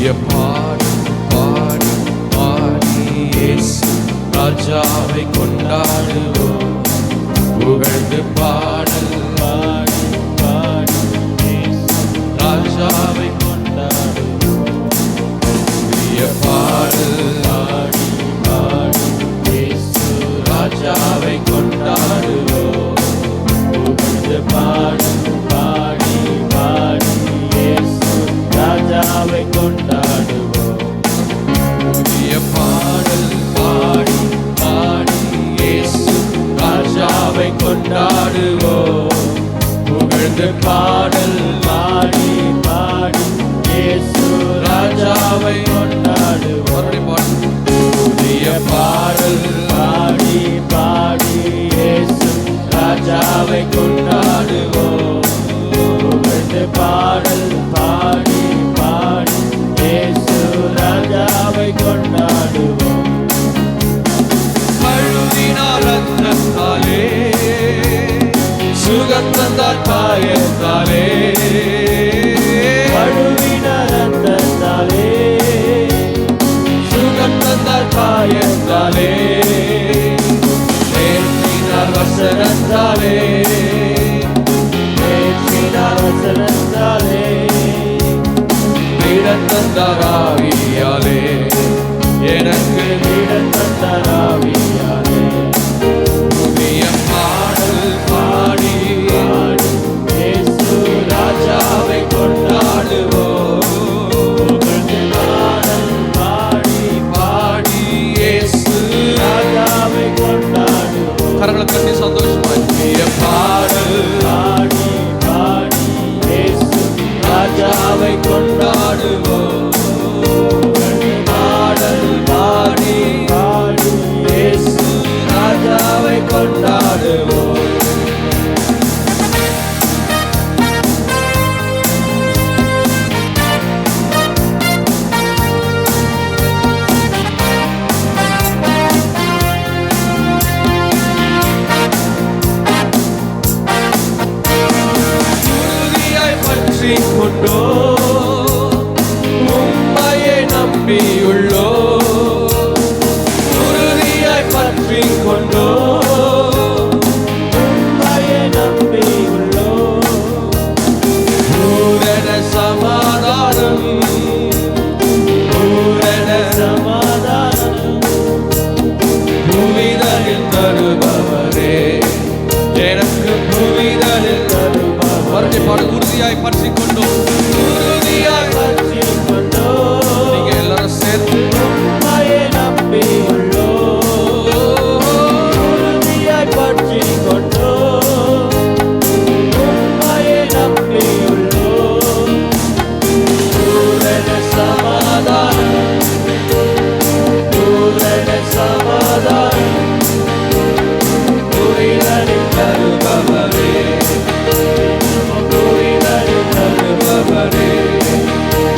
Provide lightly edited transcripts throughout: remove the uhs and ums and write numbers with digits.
பாடல் பாடி பாடி இயேசு ராஜாவை கொண்டாடுவோம். புகழ்ந்து பாடல் பாடி பாடி இயேசு ராஜாவை கொண்டாடுவோம். பாடல் பாடி பாடி இயேசு ராஜாவை கொண்டாடுவோம். புகழ்ந்து பாடல் பாடி பாடி இயேசு ராஜாவை கொண்டாடுவோம். புதிய பாடல் பாடி பாடி இயேசு ராஜாவை கொண்டாடுவோம். புகழ்ந்து பாடல் பாடி பாடி இயேசு ராஜாவை கொண்டாடுவோம். புதிய பாடல் பாடி பாடி இயேசு ராஜாவை கொண்டாடுவோம். புகழ்ந்து பாடல் பாடி பாடி இயேசு ராஜாவை கொண்டாடுவோம். கழுவினார் ரத்தத்தாலே, சுகந்தந்தார் காயத்தாலே, கழுவினார் ரத்தத்தாலே, சுகந்தந்தார் காயத்தாலே, தேற்றினார் வசனத்தாலே, தேற்றினார் வசனத்தாலே, விடத்தந்தார் ஆவியாலே, எனக்கு விடத்தந்தார் ஆவியாலே. புதிய பாடல் பாடி பாடி இயேசு ராஜாவை கொண்டாடுவோம். புகழ்ந்து பாடல் பாடி பாடி இயேசு ராஜாவை கொண்டாடுவோம். கரங்களை தட்டி சந்தோஷமாய் புதிய பாடல் பாடி பாடி இயேசு ராஜாவை கொண்டாடுவோம். பாடல் பாடி பாடி இயேசு ராஜாவை கொண்டாடுவோம். உறுதியாய் பற்றிக் கொண்டோ, உம்மையை நம்பியுள்ளோ, உறுதியாய் பற்றிக் கொண்டோ, உம்மையை நம்பியுள்ளோ. பூரண சமாதானம், பூரண சமாதானம், புவிதனில் தருபவரே, எனக்கு புவிதனில் தருபவரே. பாடு உறுதியாய் பற்றிக் கொண்டோ, உறுதியாய் பற்றிக் கொண்டோ. நீங்க எல்லாரும் சேர்த்து உம்மையை நம்பியுள்ளோ, உறுதியாய் பற்றிக் கொண்டோ, உம்மையை நம்பியுள்ளோ. பூரண சமாதானம், பூரண சமாதானம், புரிதலில் தருபவரே, புரிதலில் தருபவரே.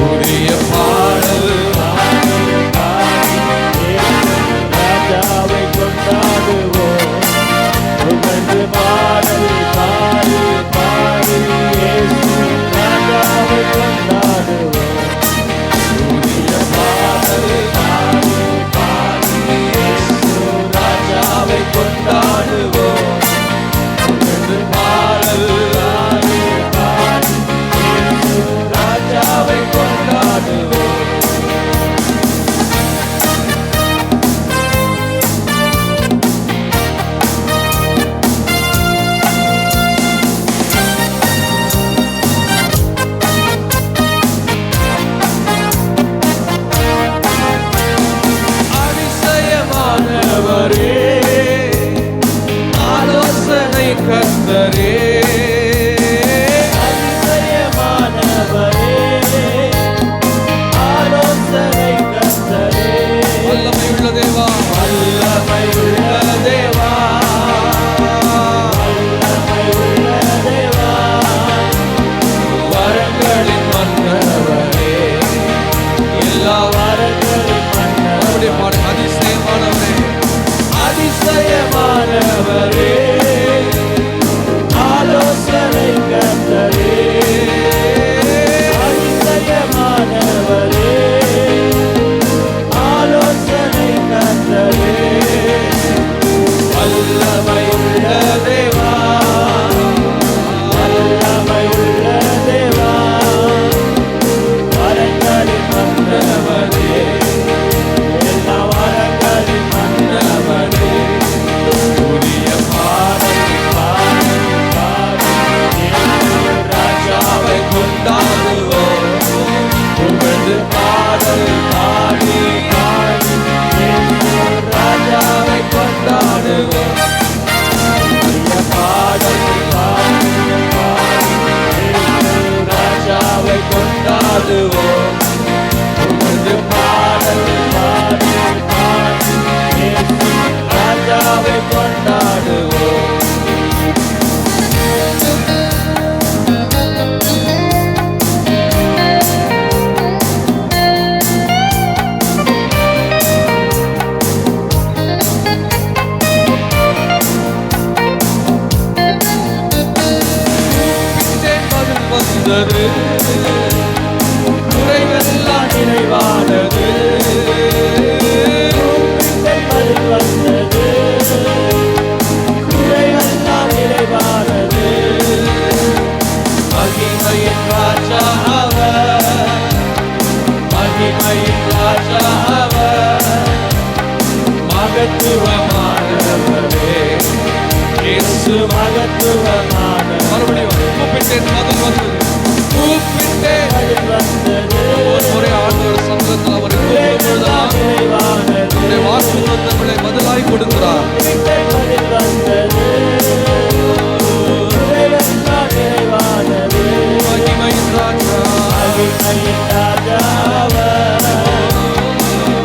புதிய பாடல் ராஜாவை கொண்டாடுவோம். புகழ்ந்து பாடல் பாடி பாடி இயேசு ராஜாவை கொண்டாடுவோம். புதிய பாடல் பாடி பாடி இயேசு ராஜாவை கொண்டாடுவோம். புகழ்ந்து பாடல் பாடி பாடி இயேசு ராஜாவை கொண்டாடுவோம். அதிசயமானவரே, ஆலோசனை கர்த்தரே, அதிசயமானவரே, வந்தது, குறைவெல்லாம் நிறைவானது. பதில் வந்தது, குறைவெல்லாம் நிறைவானது. மகிமையின் ராஜா அவர், மகிமையின் ராஜா அவர், மகத்துவமானவரே இயேசு மகத்துவமானவர். மறுபடியும் கூப்பிட்டேன், பதில் வந்தது, கூப்பிட்டேன் பதில் வந்தது. ஒரு முறை ஆண்டவர் சமூகத்தில் அவரை கூப்பிடும்போதுதான் அவருடைய வாக்குத்தத்தங்களை பதிலாய் கொடுக்கிறார். பதில் வந்தது, மகிமையின் ராஜா, மகிமையின் ராஜா அவர்,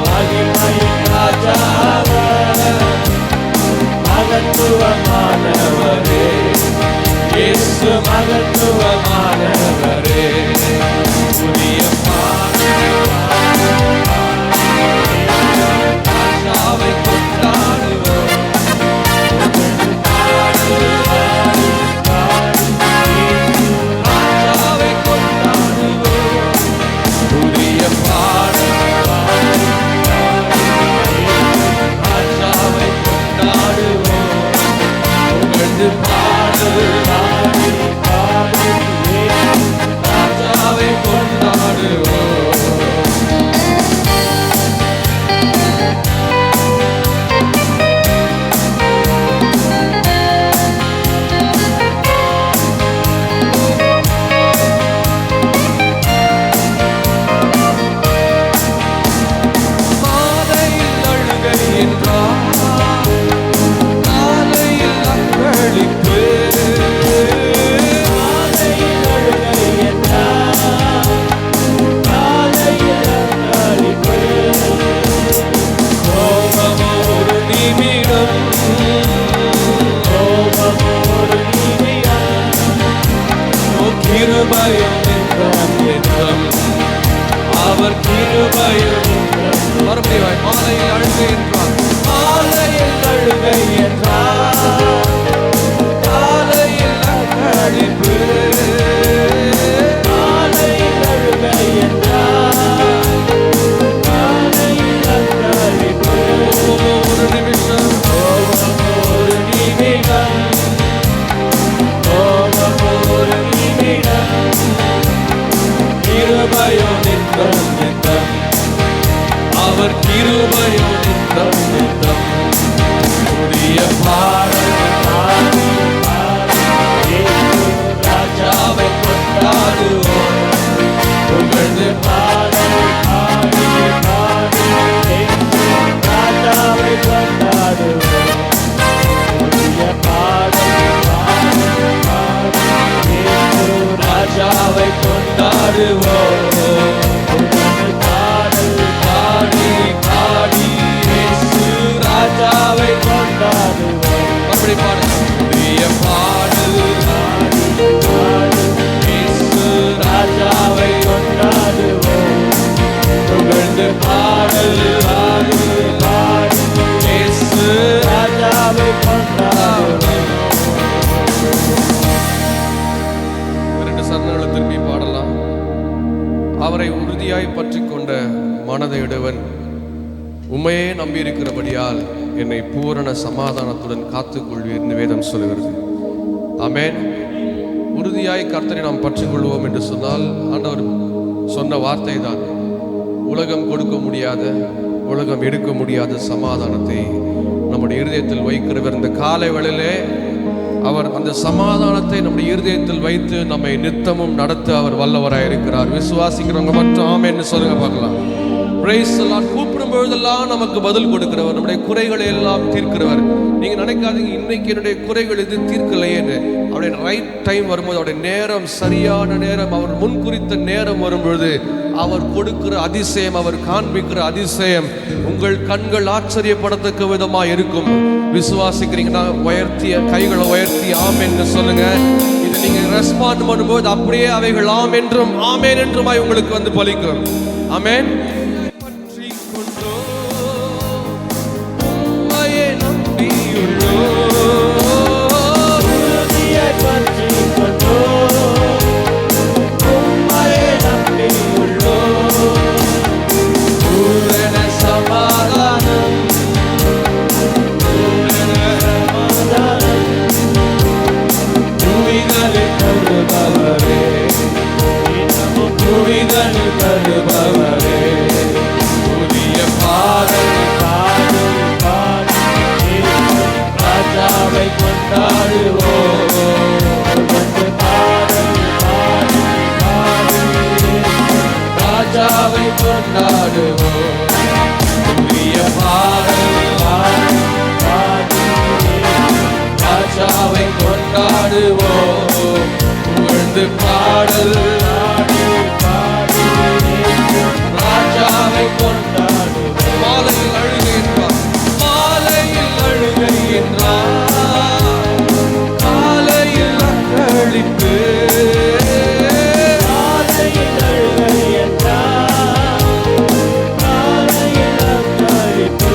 மகிமையின் ராஜா அவர், மகத்துவமானவரே இயேசு மகத்துவமானவரே. புதிய ராஜாவை கொண்டாடுவோம், ராஜாவை கொண்டாடுவோம். புதிய ராஜாவை கொண்டாடுவோம், புகழ்ந்து பாடு ராஜாவை கொண்டாடுவோம். மாலையில் அழுகை என்றார், காலையில் அக்களிப்பு. மாலையில் அழுகை என்றார், காலையில் அக்களிப்பு. கோபம் ஒரு நிமிடம், கோபம் ஒரு நிமிடம், கிருபையும் நித்தம் நித்தம், அவர் கிருபையும் நித்தம். மறுபடியும் மாலையில் அழுகை என்றார், மாலையில் அழுகை என்றார், காலையில் அக்களிப்பு. மாலையில் அழுகை என்றார், காலையில் அக்களிப்பு. ஒரு நிமிஷம், ஒரு நிமிடம், ஒரு நிமிடம், கிருபையோ நித்தம் நித்தம், அவர் கிருபையோ நித்தம் நித்தம். புதிய பாடல் பாடி பாடி ராஜாவை கொண்டாடுவோம், புகழ்ந்து பாடல் பாடி பாடி ராஜாவை கொண்டாடுவோம். புதிய பாடல் பாடி பாடி ராஜாவை கொண்டாடுவோம், புகழ்ந்து பாடல் பாடி பாடி ராஜாவை கொண்டாடுவோம். மறுபடி பாடு, புதிய பாடல் பாடி பாடி ராஜாவை கொண்டாடுவோம், புகழ்ந்து பாடல் பாடி பாடி ராஜாவை கொண்டாடுவோம். இரண்டு சரணங்களை திரும்பி பாடலாம். அவரை உறுதியாய் பற்றி கொண்ட மனதையுடையவன் உம்மையே நம்பியிருக்கிறபடியால் என்னை பூரண சமாதானத்துடன் காத்துக்கொள்வீர் என்று வேதம் சொல்கிறது. ஆமென். உறுதியாய் கர்த்தரை நாம் பற்றி கொள்வோம் என்று சொன்னால் ஆண்டவர் சொன்ன வார்த்தை தான், உலகம் கொடுக்க முடியாத, உலகம் எடுக்க முடியாத சமாதானத்தை நம்முடைய இருதயத்தில் வைக்கிறவர். இந்த காலை வேளையிலே அவர் அந்த சமாதானத்தை நம்முடைய இருதயத்தில் வைத்து நம்மை நித்தமும் நடத்த அவர் வல்லவராய் இருக்கிறார். விசுவாசிக்கிறவங்க மட்டும் ஆமென்னு சொல்லுங்க பார்க்கலாம். Praise the Lord. கூப்பிடும் பொழுதெல்லாம் நமக்கு பதில் கொடுக்கிறவர், நம்முடைய குறைகளை எல்லாம் தீர்க்கிறவர். நீங்க நினைக்காதீங்க இன்னைக்கு என்னுடைய குறைகள் இது தீர்க்கலையேன்னு. அவருடைய ரைட் டைம் வரும்போது, அவருடைய நேரம், சரியான நேரம், அவர் முன்குறித்த நேரம் வரும்பொழுது அவர் கொடுக்கிற அதிசயம், அவர் காண்பிக்கிற அதிசயம் உங்கள் கண்கள் ஆச்சரியப்படத்தக்க விதமா இருக்கும். விசுவாசிக்கிறீங்கன்னா உயர்த்திய கைகளை உயர்த்தி ஆமென்னு சொல்லுங்க. இதை நீங்க ரெஸ்பாண்ட் பண்ணும்போது அப்படியே அவைகள் ஆம் என்றும் ஆமேன் என்றுமாய் உங்களுக்கு வந்து பலிக்கும். ஆமென். பற்றி கொண்டோ உம்மையே நம்பியுள்ளோ, பற்றி கொண்டோ கொண்டாடுவோம். புதிய பாடல் ராஜாவை கொண்டாடுவோம். புகழ்ந்து பாடல் ராஜாவை கொண்டாடுவோம். மாலையில் அழுகை என்றார், மாலையில் அழுகை என்றார், காலையில் அக்களிப்பு. மாலையில் அழுகை என்றார், காலையில் அக்களிப்பு.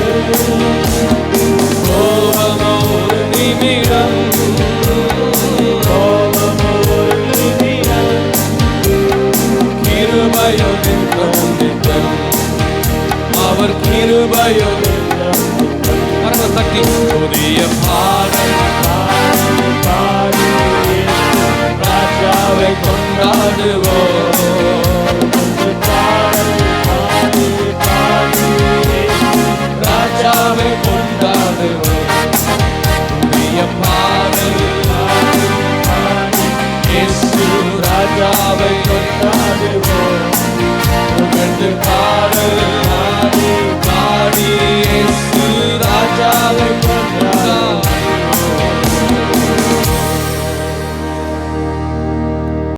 கோபமோ ஒரு நிமிடம், கோபமோ ஒரு நிமிடம், கிருபையோ நித்தம் நித்தம், அவர் கிருபையோ கரங்களை தட்டி புதிய பாடல் ராஜாவை கொண்டாடுவோம். ராஜாவை கொண்டாடுவோம். புதிய பாடல் இயேசு ராஜாவை கொண்டாடுவோம். புகழ்ந்து பாடல் பாடி இயேசு ராஜாவை கொண்டாடுவோம்.